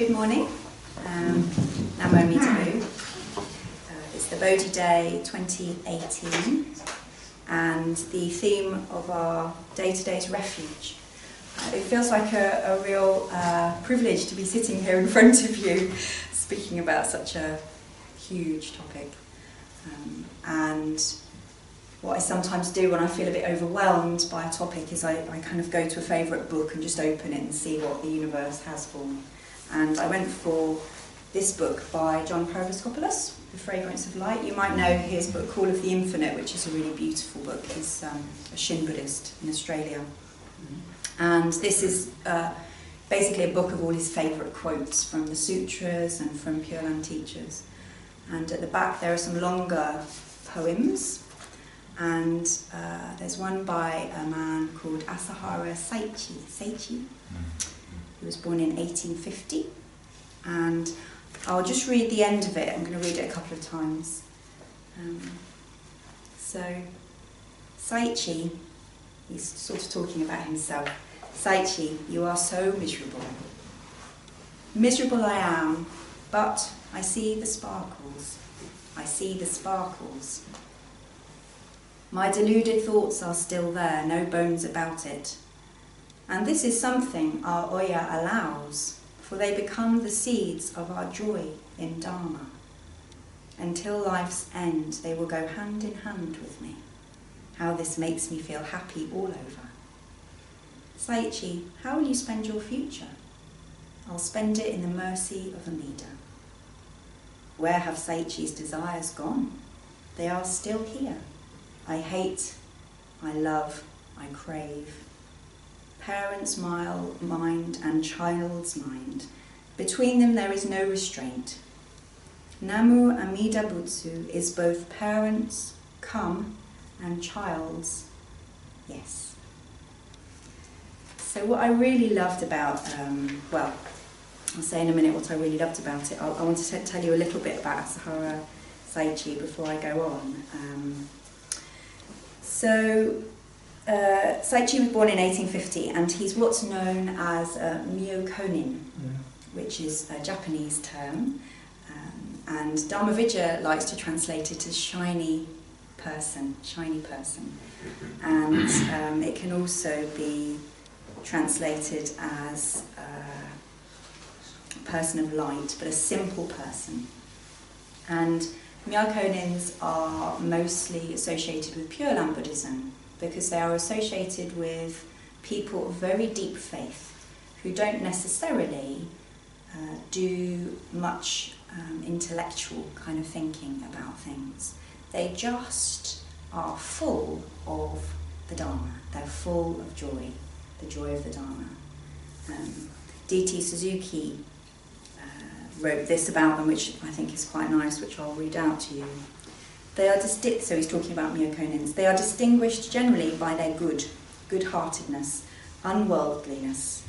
Good morning. Namo Mitabu. It's the Bodhi Day 2018, and the theme of our day-to-day is refuge. It feels like a real privilege to be sitting here in front of you speaking about such a huge topic. And what I sometimes do when I feel a bit overwhelmed by a topic is I kind of go to a favourite book and just open it and see what the universe has for me. And I went for this book by John Purvis-Kopoulos, The Fragrance of Light. You might know his book Call of the Infinite, which is a really beautiful book. He's a Shin Buddhist in Australia. And this is basically a book of all his favourite quotes from the sutras and from Pure Land teachers. And at the back there are some longer poems. And there's one by a man called Asahara Saichi. He was born in 1850. And I'll just read the end of it. I'm going to read it a couple of times. So, Saichi, he's sort of talking about himself. Saichi, you are so miserable. Miserable I am, but I see the sparkles. I see the sparkles. My deluded thoughts are still there, no bones about it. And this is something our Oya allows, for they become the seeds of our joy in Dharma. Until life's end, they will go hand in hand with me. How this makes me feel happy all over. Saichi, how will you spend your future? I'll spend it in the mercy of Amida. Where have Saichi's desires gone? They are still here. I hate, I love, I crave. Parents' mind and child's mind. Between them there is no restraint. Namu Amida Butsu is both parents, come, and child's, yes. So what I really loved about, well, I'll say in a minute what I really loved about it. I want to tell you a little bit about Asahara Saichi before I go on. Saichi was born in 1850, and he's what's known as a myokonin, which is a Japanese term, and Dharmavijja likes to translate it as shiny person, and it can also be translated as a person of light, but a simple person. And myokonins are mostly associated with Pure Land Buddhism because they are associated with people of very deep faith who don't necessarily do much intellectual kind of thinking about things. They just are full of the Dharma. They're full of joy, the joy of the Dharma. D.T. Suzuki wrote this about them, which I think is quite nice, which I'll read out to you. They are so he's talking about myokonins. They are distinguished generally by their good-heartedness, unworldliness,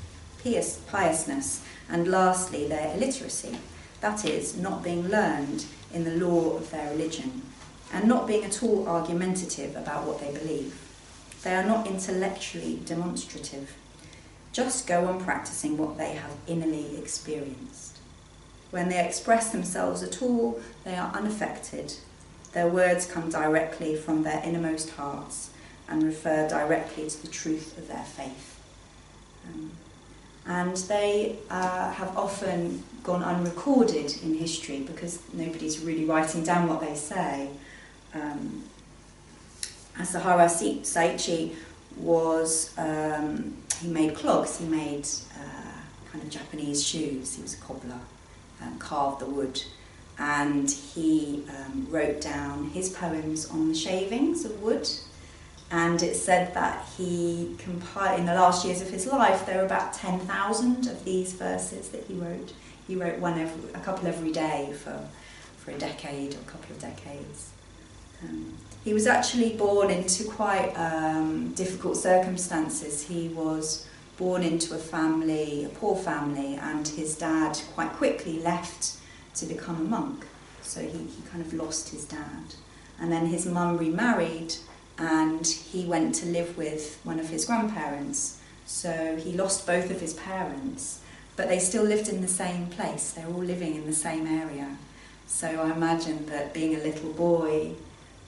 piousness, and lastly their illiteracy. That is, not being learned in the law of their religion, and not being at all argumentative about what they believe. They are not intellectually demonstrative. Just go on practicing what they have innerly experienced. When they express themselves at all, they are unaffected. Their words come directly from their innermost hearts and refer directly to the truth of their faith. And they have often gone unrecorded in history because nobody's really writing down what they say. Asahara Saichi was, he made clogs, he made kind of Japanese shoes, he was a cobbler. Carved the wood, and he wrote down his poems on the shavings of wood, and it said that he compiled, in the last years of his life, there were about 10,000 of these verses that he wrote. He wrote a couple every day for a decade or a couple of decades. He was actually born into quite difficult circumstances. He was born into a poor family, and his dad quite quickly left to become a monk. So he kind of lost his dad. And then his mum remarried, and he went to live with one of his grandparents. So he lost both of his parents, but they still lived in the same place. They were all living in the same area. So I imagine that being a little boy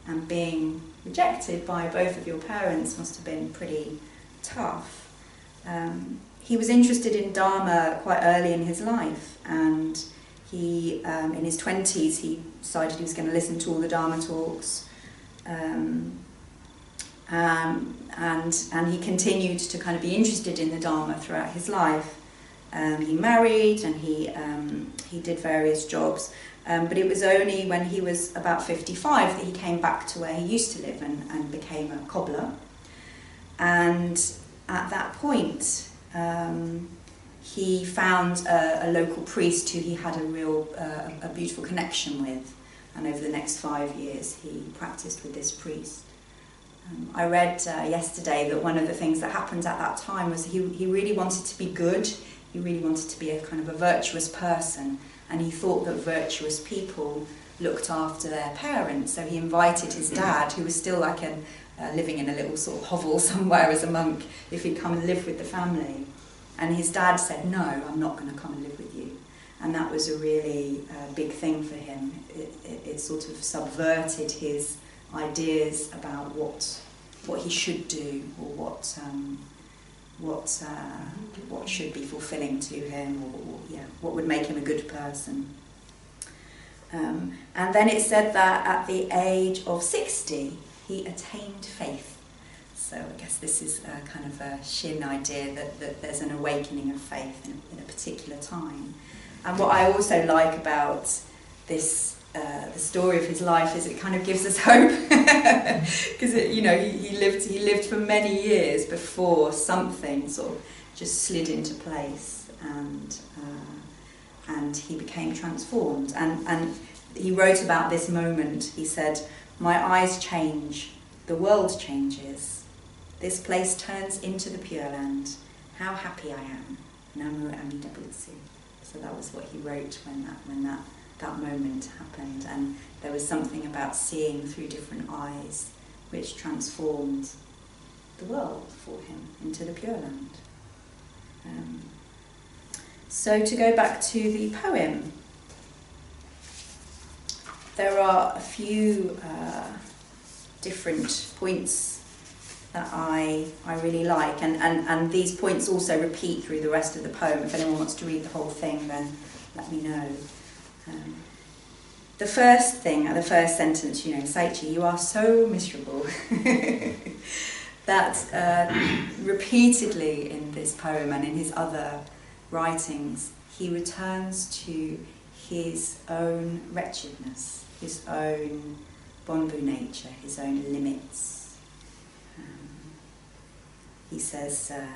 and being rejected by both of your parents must have been pretty tough. He was interested in Dharma quite early in his life, and he, in his 20s, he decided he was going to listen to all the Dharma talks, and he continued to kind of be interested in the Dharma throughout his life. He married and he did various jobs, but it was only when he was about 55 that he came back to where he used to live and became a cobbler. And at that point, he found a local priest who he had a beautiful connection with, and over the next 5 years he practiced with this priest. I read yesterday that one of the things that happened at that time was he really wanted to be good. He really wanted to be a kind of a virtuous person, and he thought that virtuous people looked after their parents. So he invited his dad, who was still like living in a little sort of hovel somewhere as a monk, if he'd come and live with the family. And his dad said, "No, I'm not going to come and live with you." And that was a really big thing for him. It sort of subverted his ideas about what he should do, or what should be fulfilling to him, or what would make him a good person. And then it said that at the age of 60 he attained faith. So I guess this is a kind of a Shin idea that there's an awakening of faith in a particular time. And what I also like about this, the story of his life, is it kind of gives us hope, because he lived for many years before something sort of just slid into place, and he became transformed. And he wrote about this moment. He said, "My eyes change, the world changes. This place turns into the Pure Land. How happy I am. Namu Amida Butsu." So that was what he wrote when that moment happened. And there was something about seeing through different eyes which transformed the world for him into the Pure Land. So to go back to the poem, there are a few different points that I really like, and these points also repeat through the rest of the poem. If anyone wants to read the whole thing, then let me know. The first thing, the first sentence, Saichi, you are so miserable. That repeatedly in this poem and in his other writings, he returns to his own wretchedness, his own bonbu nature, his own limits. He says, "Oh,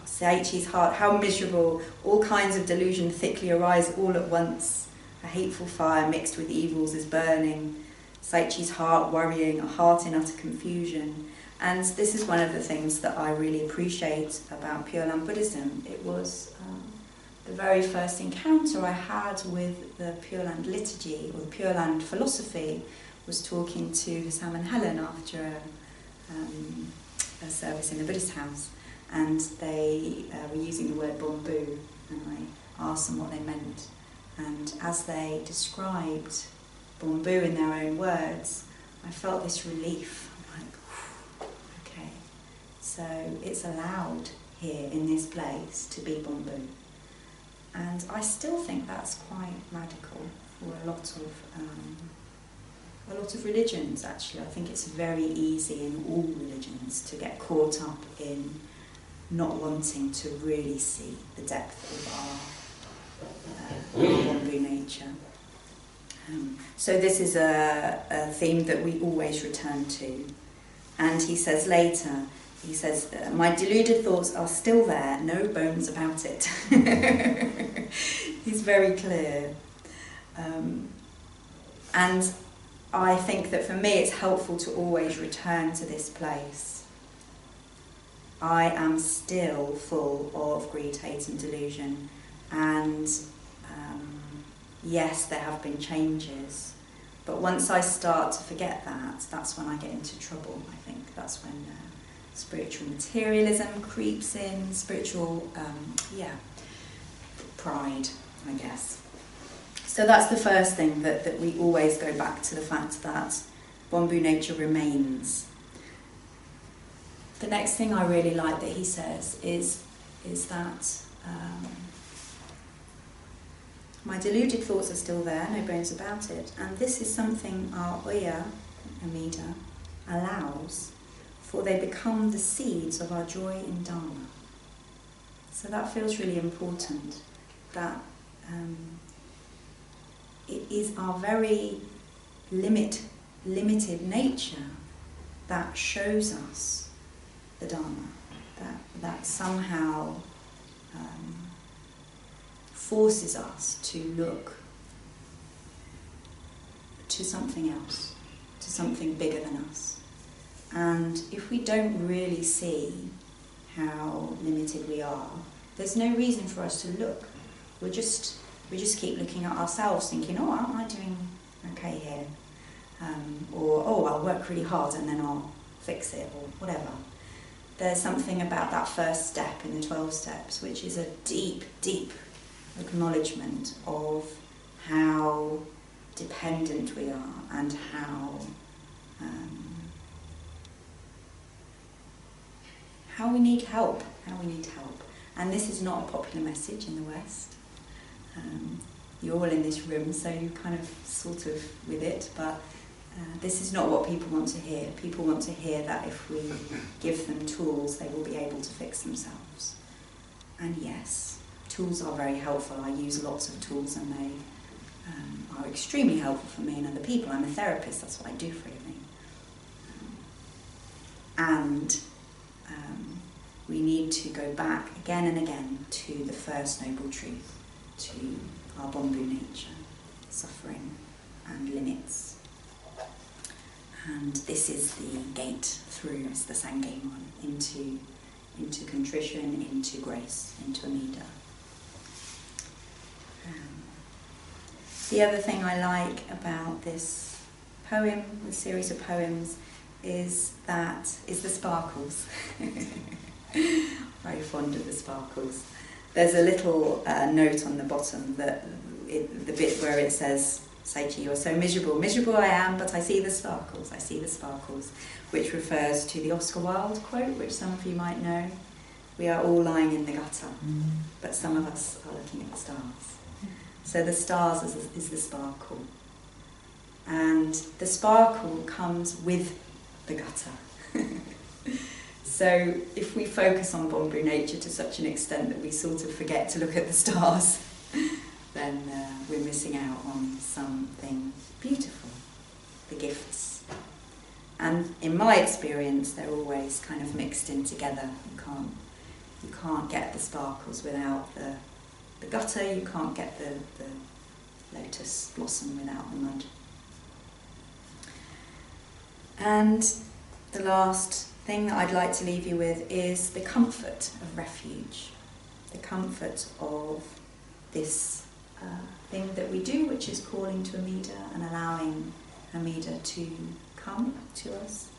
Saichi's heart, how miserable! All kinds of delusion thickly arise all at once. A hateful fire mixed with evils is burning. Saichi's heart worrying, a heart in utter confusion." And this is one of the things that I really appreciate about Pure Land Buddhism. It was the very first encounter I had with the Pure Land liturgy, or the Pure Land philosophy, was talking to Sam and Helen after a service in the Buddhist house, and they were using the word bonbu, and I asked them what they meant. And as they described bonbu in their own words, I felt this relief. I'm like, okay, so it's allowed here in this place to be bonbu. And I still think that's quite radical for a lot of religions, actually. I think it's very easy in all religions to get caught up in not wanting to really see the depth of our bonbu nature. So this is a theme that we always return to. And he says later, "My deluded thoughts are still there, no bones about it." He's very clear. And I think that for me it's helpful to always return to this place. I am still full of greed, hate and delusion, and yes, there have been changes, but once I start to forget that, that's when I get into trouble. I think that's when spiritual materialism creeps in, spiritual, pride, I guess. So that's the first thing, that we always go back to the fact that Bonbu nature remains. The next thing I really like that he says is that my deluded thoughts are still there, no bones about it, and this is something our Oya, Amida, allows, for they become the seeds of our joy in Dharma. So that feels really important, that it is our very limited nature that shows us the Dharma, that somehow forces us to look to something else, to something bigger than us. And if we don't really see how limited we are, there's no reason for us to look. We just keep looking at ourselves, thinking, oh, aren't I doing okay here? Or, oh, I'll work really hard and then I'll fix it, or whatever. There's something about that first step in the 12 steps, which is a deep, deep acknowledgement of how dependent we are and how we need help, And this is not a popular message in the West. You're all in this room, so you're kind of sort of with it, but this is not what people want to hear. People want to hear that if we give them tools, they will be able to fix themselves. And yes, tools are very helpful. I use lots of tools and they are extremely helpful for me and other people. I'm a therapist, that's what I do for a living. And we need to go back again and again to the first noble truth, to our Bonbu nature, suffering and limits. And this is the gate through, it's the Sangame one, into contrition, into grace, into Amida. The other thing I like about this poem, the series of poems, is the sparkles. Very fond of the sparkles. There's a little note on the bottom, the bit where it says, Saichi, you're so miserable. Miserable I am, but I see the sparkles. I see the sparkles, which refers to the Oscar Wilde quote, which some of you might know. We are all lying in the gutter, but some of us are looking at the stars. So the stars is the sparkle. And the sparkle comes with the gutter. So if we focus on Bonbu nature to such an extent that we sort of forget to look at the stars, then we're missing out on something beautiful, the gifts. And in my experience, they're always kind of mixed in together. You can't get the sparkles without the gutter, you can't get the lotus blossom without the mud. And the last thing that I'd like to leave you with is the comfort of refuge, the comfort of this thing that we do, which is calling to Amida and allowing Amida to come to us.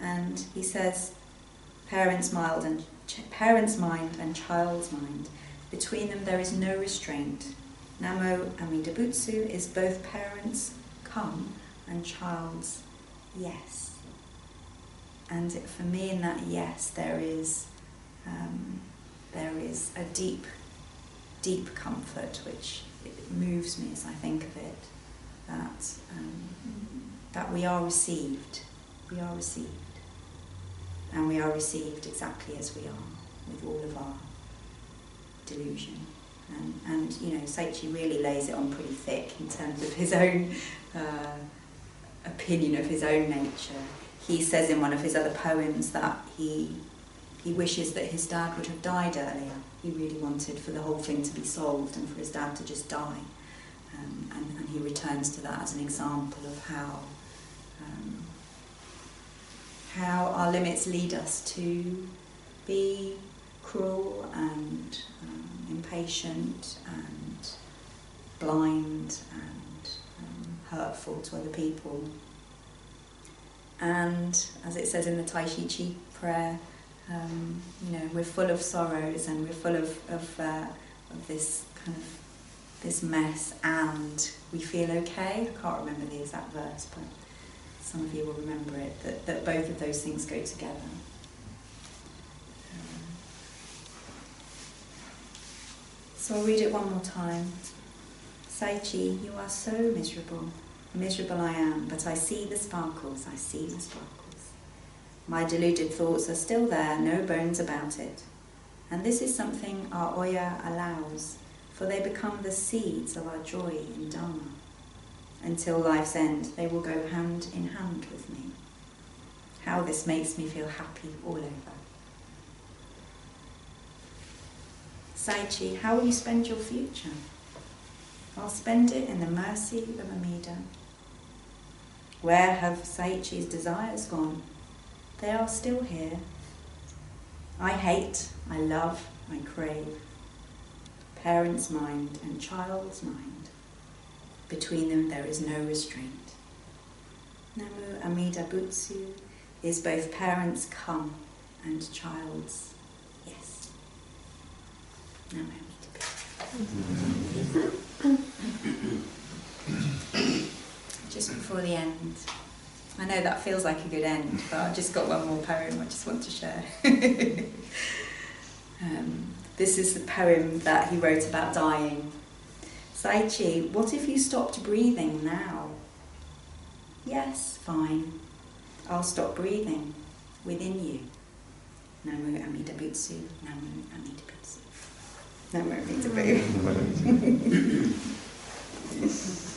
And he says, parents' mind and child's mind, between them there is no restraint. Namo Amida Butsu is both parents' come and child's yes. And for me, in that yes, there is a deep, deep comfort which moves me as I think of it. That we are received. We are received, and we are received exactly as we are, with all of our delusion. And you know, Saichi really lays it on pretty thick in terms of his own opinion of his own nature. He says in one of his other poems that he wishes that his dad would have died earlier. He really wanted for the whole thing to be solved and for his dad to just die. And he returns to that as an example of how our limits lead us to be cruel and impatient and blind and hurtful to other people. And as it says in the Tai Chi prayer, we're full of sorrows and we're full of this kind of this mess, and we feel okay. I can't remember the exact verse, but some of you will remember it, that both of those things go together. So I'll read it one more time. Saichi, you are so miserable. Miserable I am, but I see the sparkles, I see the sparkles. My deluded thoughts are still there, no bones about it. And this is something our Oya allows, for they become the seeds of our joy in Dharma. Until life's end, they will go hand in hand with me. How this makes me feel happy all over. Saichi, how will you spend your future? I'll spend it in the mercy of Amida. Where have Saichi's desires gone? They are still here. I hate, I love, I crave. Parent's mind and child's mind. Between them there is no restraint. Namu Amida Butsu is both parent's come and child's yes. Namu Amida Butsu. Just before the end, I know that feels like a good end, but I've just got one more poem I just want to share. This is the poem that he wrote about dying. Saichi, what if you stopped breathing now? Yes, fine. I'll stop breathing within you. Namu Amida Butsu, Namu Amida Butsu. Namu Amida Butsu.